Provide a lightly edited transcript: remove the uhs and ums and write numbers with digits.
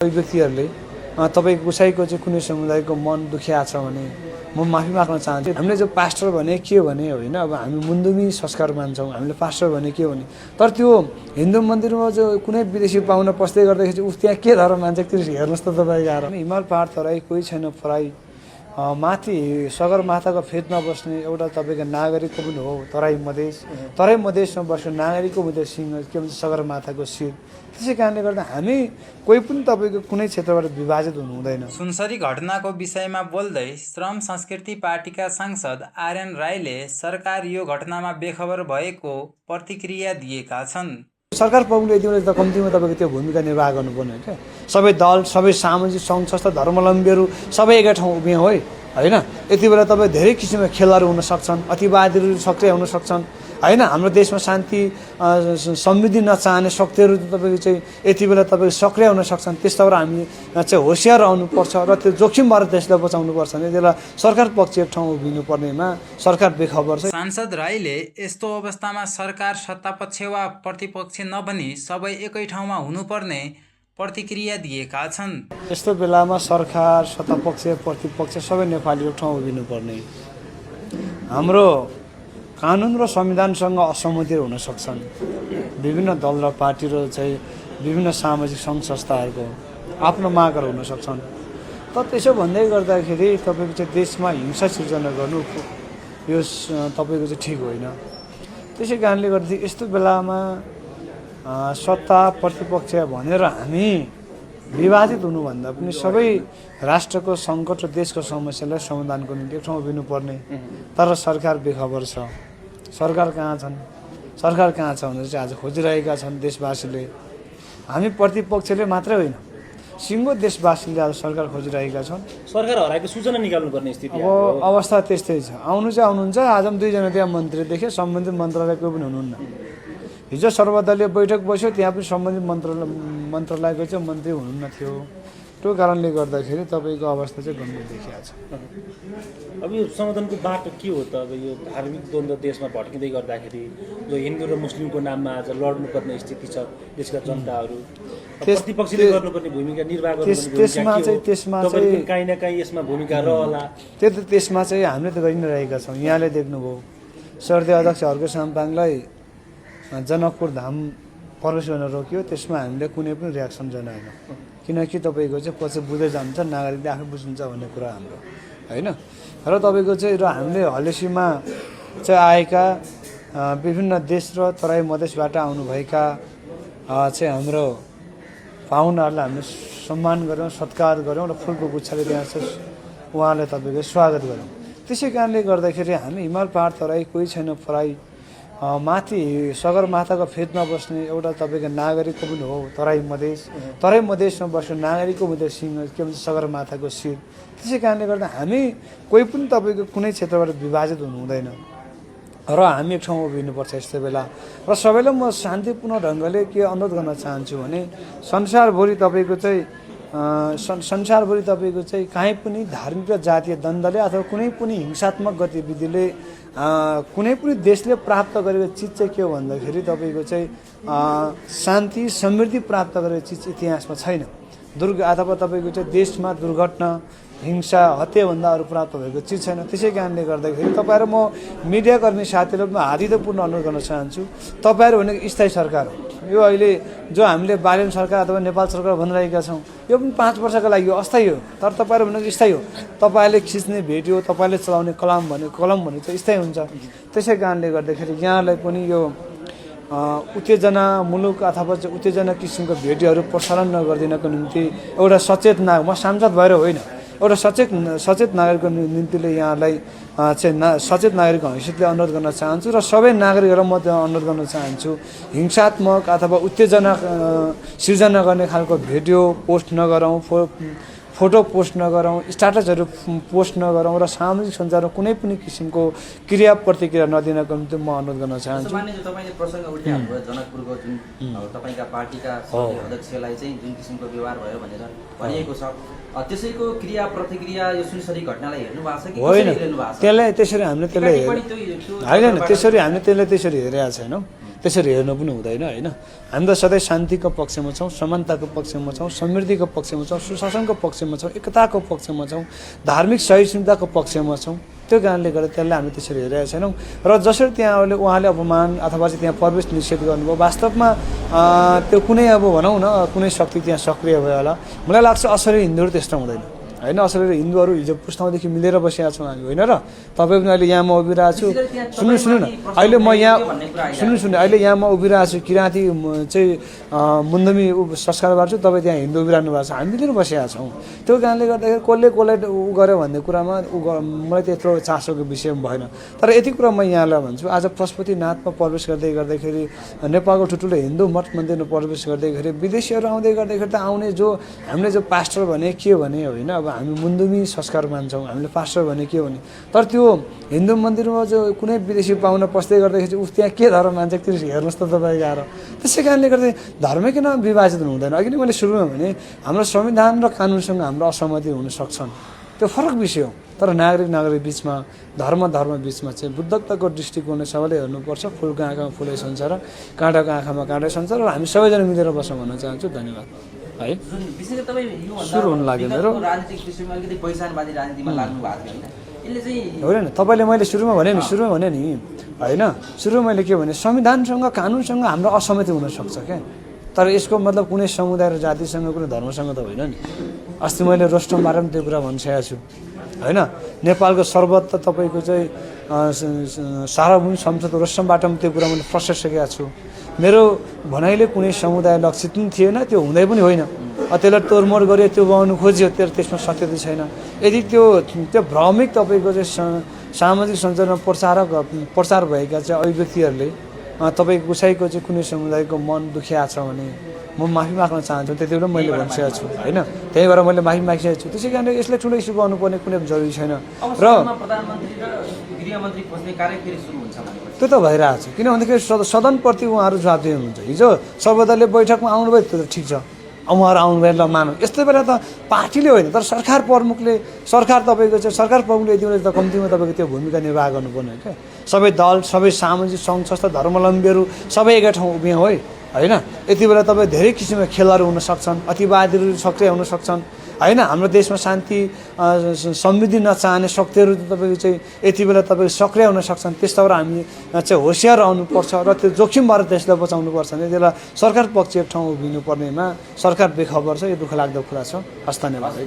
व्यक्तिहरूले तपाईको कसैको चाहिँ कुनै समुदायको मन दुखिया छ भने म माफी माग्न चाहन्छु। हामीले जो पास्टर भने के भने होइन, अब हामी मुन्दुमी संस्कार मान्छौँ, हामीले पास्टर भने के भने, तर त्यो हिन्दू मन्दिरमा जो कुनै विदेशी पाहुना पस्दै गर्दाखेरि उस त्यहाँ के धर्म मान्छ त्यो हेर्नुहोस् त तपाईँ आएर। हिमाल पहाड तराई कोही छैन पराई, माथि सगरमाथाको फेदमा बस्ने एउटा तपाईँको नागरिकको पनि हो तराई मधेसमा बस्ने नागरिकको पनि सिंह के भन्छ सगरमाथाको शिर। त्यसै कारणले गर्दा हामी कोही पनि तपाईँको कुनै क्षेत्रबाट विभाजित हुनु हुँदैन। सुनसरी घटनाको विषयमा बोल्दै श्रम संस्कृति पार्टीका सांसद आर्यन राईले सरकार यो घटनामा बेखबर भएको प्रतिक्रिया दिएका छन्। सरकार प्रमुखले यति बेला त कम्तीमा तपाईँको त्यो भूमिका निर्वाह गर्नुपर्ने क्या। सबै दल, सबै सामाजिक सङ्घ संस्था, धर्मावलम्बीहरू सबै एकै ठाउँ उभिए होइन। यति बेला तपाईँ धेरै किसिमका खेलहरू हुन सक्छन्, अतिवादीहरू सक्रिय हुन सक्छन् होइन। हाम्रो देशमा शान्ति समृद्धि नचाहने शक्तिहरू तपाईँको चाहिँ यति बेला तपाईँ सक्रिय हुन सक्छन्। त्यस्तोबाट हामी चाहिँ होसियार रहनुपर्छ र त्यो जोखिमबाट देशलाई बचाउनुपर्छ भने त्यसलाई सरकार पक्ष एक ठाउँ उभिनुपर्नेमा सरकार बेखबर छ। सांसद राईले यस्तो अवस्थामा सरकार सत्तापक्ष वा प्रतिपक्ष नभनी सबै एकै ठाउँमा हुनुपर्ने प्रतिक्रिया दिएका छन्। यस्तो बेलामा सरकार सत्तापक्ष प्रतिपक्ष सबै नेपाली एक ठाउँ उभिनुपर्ने। हाम्रो कानुन र संविधानसँग असहमतिहरू हुन सक्छन्, विभिन्न दल र पार्टी र चाहिँ विभिन्न सामाजिक सङ्घ संस्थाहरूको आफ्नो मागहरू हुन सक्छन्। तर त्यसो भन्दै गर्दाखेरि तपाईँको चाहिँ देशमा हिंसा सिर्जना गर्नु यो तपाईँको चाहिँ ठिक होइन। त्यसै कारणले गर्दा यस्तो बेलामा सत्ता प्रतिपक्ष भनेर हामी विभाजित हुनुभन्दा पनि सबै राष्ट्रको सङ्कट र देशको समस्यालाई समाधानको निम्ति एक ठाउँ उभिनुपर्ने। तर सरकार बेखबर छ। सरकार कहाँ छ भनेर चाहिँ आज खोजिरहेका छन् देशवासीले। हामी प्रतिपक्षले मात्रै होइन, सिङ्गो देशवासीले आज सरकार खोजिरहेका छन्। सरकार हराएको सूचना निकाल्नुपर्ने स्थिति अब अवस्था त्यस्तै छ। आउनुहुन्छ। आज पनि 2 जना त्यहाँ मन्त्री देखे, सम्बन्धित मन्त्रालयको पनि हुनुहुन्न। हिजो सर्वदलीय बैठक बस्यो, त्यहाँ पनि सम्बन्धित मन्त्रालयको चाहिँ मन्त्री हुनुहुन्न थियो। त्यो कारणले गर्दाखेरि तपाईँको अवस्था चाहिँ गम्भीर देखिएको छ। अब यो समाधानको बाटो के हो त? अब यो धार्मिक द्वन्द्व देशमा भड्किँदै गर्दाखेरि जो हिन्दू र मुस्लिमको नाममा आज लड्नुपर्ने स्थिति छ देशका जनताहरू, प्रतिपक्षले गर्नुपर्ने भूमिका निर्वाह गर्नुपर्ने त्यसमा चाहिँ काहीँ न काहीँ यसमा भूमिका रहला। त्यसमा चाहिँ हामीले त गरि नै रहेका छौँ। यहाँले देख्नुभयो सर्दै अध्यक्ष हर्क साम्पाङलाई जनकपुर धाम प्रवेश गर्न रोक्यो, त्यसमा हामीले कुनै पनि रियाक्सन जनाएनौँ। किनकि तपाईँको चाहिँ पछि बुझ्दै जान्छ, नागरिकले आफै बुझ्नुहुन्छ भन्ने कुरा हाम्रो होइन। र तपाईँको चाहिँ र हामीले हलेसीमा चाहिँ आएका विभिन्न देश र तराई मधेसबाट आउनुभएका चाहिँ हाम्रो पाहुनाहरूलाई हामीले सम्मान गऱ्यौँ, सत्कार गऱ्यौँ र फुलको गुच्छाले त्यहाँ चाहिँ उहाँलाई तपाईँको स्वागत गऱ्यौँ। त्यसै कारणले गर्दाखेरि हामी हिमाल पहाड तराई कोही छैन पराई, माथि सगरमाथाको फेदमा बस्ने एउटा तपाईँको नागरिकको पनि हो तराई मधेसमा बस्ने नागरिकको पनि सिंह के भन्छ सगरमाथाको शिर। त्यसै कारणले गर्दा हामी कोही पनि तपाईँको कुनै क्षेत्रबाट विभाजित हुनु हुँदैन र हामी एक ठाउँमा उभिनुपर्छ यस्तो बेला। र सबैलाई म शान्तिपूर्ण ढङ्गले के अनुरोध गर्न चाहन्छु भने संसारभरि तपाईँको चाहिँ काहीँ पनि धार्मिक र जातीय द्वन्द्वले अथवा कुनै पनि हिंसात्मक गतिविधिले कुनै पनि देशले प्राप्त गरेको चिज चाहिँ के हो भन्दाखेरि तपाईँको चाहिँ शान्ति समृद्धि प्राप्त गरेको चिज इतिहासमा छैन। अथवा तपाईँको चाहिँ देशमा दुर्घटना हिंसा हत्याभन्दा अरू प्राप्त भएको चिज छैन। त्यसै कारणले गर्दाखेरि तपाईँहरू म मिडियाकर्मी साथीहरूलाई म हार्दिकपूर्ण अनुरोध गर्न चाहन्छु, तपाईँहरू भनेको स्थायी सरकार हो। यो अहिले जो हामीले बालेन सरकार अथवा नेपाल सरकार भनिरहेका छौँ यो पनि 5 वर्षका लागि हो, अस्थायी हो। तर तपाईँहरू भनेको स्थायी हो। तपाईँहरूले खिच्ने भिडियो, तपाईँले चलाउने कलम भने चाहिँ स्थायी हुन्छ। त्यसै कारणले गर्दाखेरि यहाँलाई पनि यो उत्तेजनामूलक अथवा चाहिँ उत्तेजना किसिमको भिडियोहरू प्रसारण नगरिदिनको निम्ति एउटा सचेत नागरिक, म सांसद भएर होइन, एउटा सचेत नागरिकको निम्तिले यहाँलाई चाहिँ सचेत नागरिकको हैसियतले अनुरोध गर्न चाहन्छु र सबै नागरिकहरू म त्यो अनुरोध गर्न चाहन्छु हिंसात्मक अथवा उत्तेजना सिर्जना गर्ने खालको भिडियो पोस्ट नगरौँ, फोटो पोस्ट नगरौँ, स्ट्याटसहरू पोस्ट नगरौँ र सामाजिक सञ्जालमा कुनै पनि किसिमको क्रिया प्रतिक्रिया नदिनको निम्ति म अनुरोध गर्न चाहन्छु। तपाईँले प्रसङ्ग उठाउनु भयो जनकपुरको जुन तपाईँका पार्टीका अध्यक्षलाई चाहिँ जुन किसिमको व्यवहार भयो भनेर भनिएको छ, त्यसैको क्रिया प्रतिक्रिया यो सुनसरी घटनालाई हेर्नु भएको छ कि होइन? त्यसरी हामीले त्यसलाई होइन, त्यसरी हामीले त्यसलाई त्यसरी हेरेका छैनौँ। त्यसरी हेर्नु पनि हुँदैन होइन। हामी त सधैँ शान्तिको पक्षमा छौँ, समानताको पक्षमा छौँ, समृद्धिको पक्षमा छौँ, सुशासनको पक्षमा छौँ, एकताको पक्षमा छौँ, धार्मिक सहिष्णुताको पक्षमा छौँ। त्यो कारणले गर्दा त्यसलाई हामी त्यसरी हेरेका छैनौँ। र जसरी त्यहाँ उहाँले अपमान अथवा चाहिँ त्यहाँ प्रवेश निषेध गर्नुभयो, वास्तवमा त्यो कुनै अब भनौँ न कुनै शक्ति त्यहाँ सक्रिय भयो होला। मलाई लाग्छ असली हिन्दूहरू त्यस्तो हुँदैन होइन। असली हिन्दूहरू हिजो पुस्ताउँदेखि मिलेर बसेका छौँ हामी होइन र। तपाईँ पनि अहिले यहाँ म उभिरहेको छु, सुन्नु न, अहिले म यहाँ सुन्नु अहिले यहाँ म उभिरहेको छु, किराँती चाहिँ मुन्दमी संस्कार गर्छु, तपाईँ त्यहाँ हिन्दू उभिरहनु भएको छ, हामी मिलेर बसेका छौँ। त्यो कारणले गर्दाखेरि कसले ऊ गर्यो भन्ने कुरामा मलाई त्यत्रो चासोको विषय भएन। तर यति कुरा म यहाँलाई भन्छु, आज पशुपतिनाथमा प्रवेश गर्दाखेरि नेपालको ठुल्ठुलो हिन्दू मठ मन्दिरमा प्रवेश गर्दाखेरि विदेशीहरू आउँदै गर्दाखेरि त आउने जो हामीले जो पास्टर भने के भने होइन। अब हामी मुन्दुमी संस्कार मान्छौँ, हामीले पास्टर भने के भने, तर त्यो हिन्दू मन्दिरमा जो कुनै विदेशी पाहुना पस्दै गर्दाखेरि उस त्यहाँ के धर्म मान्छ त्यो हेर्नुहोस् त तपाईँ गएर। त्यसै कारणले गर्दा धर्म किन विभाजित हुँदैन। अघि नै मैले सुरुमा भने हाम्रो संविधान र कानुनसँग हाम्रो असहमति हुन सक्छन्, त्यो फरक विषय हो। तर नागरिक बिचमा धर्म बिचमा चाहिँ बुद्धत्वको दृष्टिकोणले सबैले हेर्नुपर्छ। फुलको आँखामा फुलै संसार, काँटाको आँखामा काँटै संसार, र हामी सबैजना मिलेर बसौँ भन्न चाहन्छु। धन्यवाद है। विशेष गरी तपाईँ सुरु हुन लाग्यो मेरो राजनीतिक विषयमा अलिकति पहिचानवादी राजनीतिमा लाग्नु भएको थियो होइन। यसले चाहिँ होइन तपाईँले मैले सुरुमा भने नि होइन। सुरुमा मैले के भने संविधानसँग कानुनसँग हाम्रो असहमति हुनसक्छ क्या, तर यसको मतलब कुनै समुदाय र जातिसँग कुनै धर्मसँग त होइन नि। अस्ति मैले रोस्टमबाट पनि त्यो कुरा भनिसकेको छु होइन। नेपालको सर्वत्र तपाईँको चाहिँ सार्वभौमिक संसद रोस्टमबाट पनि त्यो कुरा मैले प्रश्न छु। मेरो भनाइले कुनै समुदाय लक्षित पनि थिएन, त्यो हुँदै पनि होइन। त्यसलाई तोडमोड गऱ्यो, त्यो बनाउनु खोज्यो, त्यसमा सत्यता छैन। यदि त्यो भ्रमिक तपाईँको चाहिँ सामाजिक सञ्जालमा प्रचार भएका चाहिँ अभिव्यक्तिहरूले तपाईँको कसैको चाहिँ कुनै समुदायको मन दुखिया छ भने म माफी माग्न चाहन्छु। त्यति बेला मैले भनिसकेको छु होइन। त्यही भएर मैले माफी मागिसकेको छु। त्यसै कारणले यसलाई ठुलो इस्यु गर्नुपर्ने कुनै जरुरी छैन। र प्रधानमन्त्री र गृहमन्त्री खोज्ने कार्य फेरि सुरु हुन्छ भनेपछि त्यो त भइरहेको छ, किनभनेदेखि सदनप्रति उहाँहरू जवाबदेही हुनुहुन्छ। हिजो सर्वदलीय बैठकमा आउनुभयो, त्यो त ठिक छ, उहाँहरू आउनुभयो, ल मानौँ। यस्तै बेला त पार्टीले होइन, तर सरकार तपाईँको चाहिँ सरकार प्रमुखले यति बेला त कम्तीमा तपाईँको त्यो भूमिका निर्वाह गर्नुपर्ने क्या। सबै दल, सबै सामाजिक सङ्घ संस्था, धर्मावलम्बीहरू सबै एकै ठाउँ उभिए होइन। यति बेला तपाईँ धेरै किसिमका खेलहरू हुन सक्छन्, अतिवादीहरू सक्रिय हुन सक्छन् होइन। हाम्रो देशमा शान्ति समृद्धि नचाहने शक्तिहरू तपाईँको चाहिँ यति बेला तपाईँको सक्रिय हुन सक्छन्। त्यस्तोबाट हामी चाहिँ होसियार रहनुपर्छ र त्यो जोखिमबाट देशलाई बचाउनुपर्छ भने त्यसलाई सरकार पक्ष एक ठाउँ उभिनु पर्नेमा सरकार बेखबर छ। यो दुःख लाग्दो कुरा छ। हस्, धन्यवाद है।